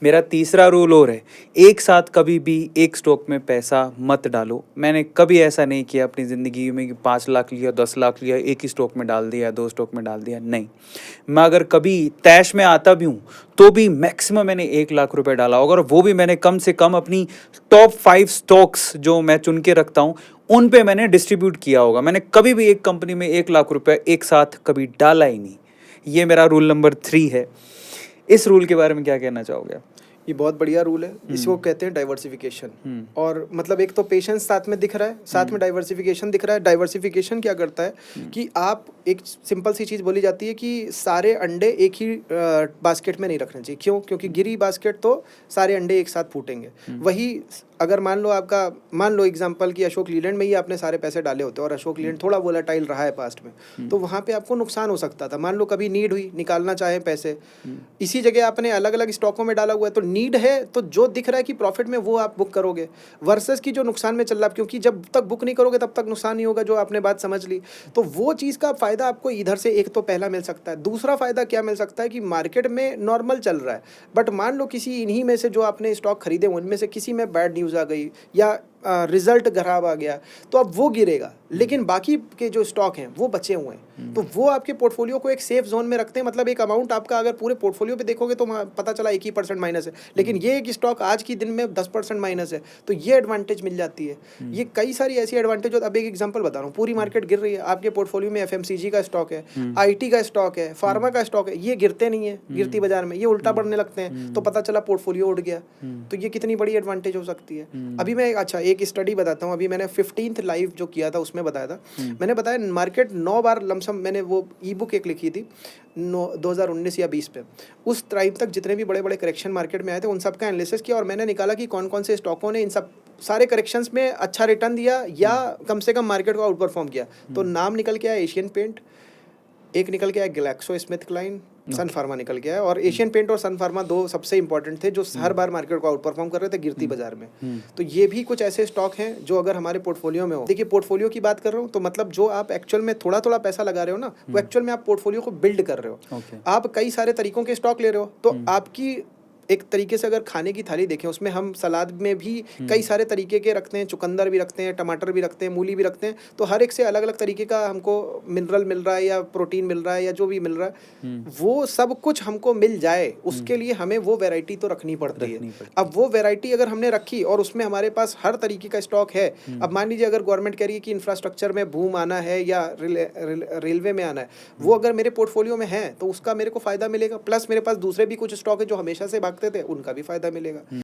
मेरा तीसरा रूल और है, एक साथ कभी भी एक स्टॉक में पैसा मत डालो। मैंने कभी ऐसा नहीं किया अपनी ज़िंदगी में कि 5 लाख लिया, 10 लाख लिया, एक ही स्टॉक में डाल दिया, 2 स्टॉक में डाल दिया, नहीं। मैं अगर कभी तैश में आता भी हूँ तो भी मैक्सिमम मैंने 1 लाख रुपए डाला होगा, और वो भी मैंने कम से कम अपनी टॉप 5 स्टॉक्स जो मैं चुन के रखता हूँ उन पे मैंने डिस्ट्रीब्यूट किया होगा। मैंने कभी भी एक कंपनी में 1 लाख रुपए एक साथ कभी डाला ही नहीं। ये मेरा रूल नंबर 3 है। इस रूल के बारे में क्या कहना चाहोगे आप? ये बहुत बढ़िया रूल है, इसको कहते हैं डाइवर्सिफिकेशन। और मतलब एक तो पेशेंस साथ में दिख रहा है, साथ में डाइवर्सिफिकेशन दिख रहा है। डाइवर्सिफिकेशन क्या करता है कि आप, एक सिंपल सी चीज़ बोली जाती है कि सारे अंडे एक ही बास्केट में नहीं रखने चाहिए। क्यों? क्योंकि गिरी बास्केट तो सारे अंडे एक साथ फूटेंगे। वही अगर मान लो एग्जांपल कि अशोक लीलैंड में ही आपने सारे पैसे डाले होते और अशोक लीलैंड थोड़ा वोलेटाइल रहा है पास्ट में, तो वहाँ पे आपको नुकसान हो सकता था। मान लो कभी नीड हुई, निकालना चाहे पैसे, इसी जगह आपने अलग अलग स्टॉकों में डाला हुआ है, तो नीड है तो जो दिख रहा है कि प्रॉफिट में वो आप बुक करोगे, वर्सेस की जो नुकसान में चल रहा है, क्योंकि जब तक बुक नहीं करोगे तब तक नुकसान नहीं होगा, जो आपने बात समझ ली। तो वो चीज़ का फ़ायदा आपको इधर से एक तो पहला मिल सकता है। दूसरा फ़ायदा क्या मिल सकता है कि मार्केट में नॉर्मल चल रहा है, बट मान लो किसी इन्हीं में से जो आपने स्टॉक खरीदे उनमें से किसी में बैड न्यूज़ आ गई या रिजल्ट खराब आ गया, तो अब वो गिरेगा, लेकिन बाकी के जो स्टॉक हैं वो बचे हुए हैं, तो वो आपके पोर्टफोलियो को एक सेफ जोन में रखते हैं। मतलब एक अमाउंट आपका अगर पूरे पोर्टफोलियो पे देखोगे तो पता चला 1% माइनस है, लेकिन ये एक स्टॉक आज की दिन में 10% माइनस है, तो ये एडवांटेज मिल जाती है। ये कई सारी ऐसी एडवांटेज होती है। अब एक एग्जांपल बता रहा हूँ, पूरी मार्केट गिर रही है, आपके पोर्टफोलियो में FMCG का स्टॉक है, IT का स्टॉक है, फार्मा का स्टॉक है, ये गिरते नहीं है गिरती बाजार में, ये उल्टा बढ़ने लगते हैं, तो पता चला पोर्टफोलियो उड़ गया। तो ये कितनी बड़ी एडवांटेज हो सकती है। अभी मैं एक स्टडी बताता हूँ, अभी मैंने 15th लाइव जो किया था उसमें बताया था। मैंने बताया मार्केट 9 बार लमसम, मैंने वो ई बुक एक लिखी थी 2019 या 20 पे, उस टाइम तक जितने भी बड़े बड़े करेक्शन मार्केट में आए थे उन सब का एनालिसिस किया, और मैंने निकाला कि कौन कौन से स्टॉकों ने इन सब सारे करेक्शंस में अच्छा रिटर्न दिया या कम से कम मार्केट को आउट परफॉर्म किया। तो नाम निकल के आया एशियन पेंट, एक निकल के आया ग्लैक्सो स्मिथ क्लाइन, सन फार्मा निकल गया है। और एशियन पेंट और सन फार्मा दो सबसे इंपॉर्टेंट थे जो हर बार मार्केट को आउट परफॉर्म कर रहे थे गिरती बाजार में। तो ये भी कुछ ऐसे स्टॉक हैं जो अगर हमारे पोर्टफोलियो में हो, देखिए पोर्टफोलियो की बात कर रहा हूँ तो मतलब जो आप एक्चुअल में थोड़ा थोड़ा पैसा लगा रहे हो ना, वो एक्चुअल में आप पोर्टफोलियो को बिल्ड कर रहे हो। आप कई सारे तरीकों के स्टॉक ले रहे हो, तो आपकी एक तरीके से अगर खाने की थाली देखें, उसमें हम सलाद में भी कई सारे तरीके के रखते हैं, चुकंदर भी रखते हैं, टमाटर भी रखते हैं, मूली भी रखते हैं, तो हर एक से अलग अलग तरीके का हमको मिनरल मिल रहा है या प्रोटीन मिल रहा है या जो भी मिल रहा है, वो सब कुछ हमको मिल जाए उसके लिए हमें वो वैरायटी तो रखनी पड़ती है। अब वो वैरायटी अगर हमने रखी और उसमें हमारे पास हर तरीके का स्टॉक है, अब मान लीजिए अगर गवर्नमेंट कह रही है कि इंफ्रास्ट्रक्चर में बूम आना है या रेलवे में आना है, वो अगर मेरे पोर्टफोलियो में है तो उसका मेरे को फ़ायदा मिलेगा, प्लस मेरे पास दूसरे भी कुछ स्टॉक है जो हमेशा से भागते थे, उनका भी फ़ायदा मिलेगा।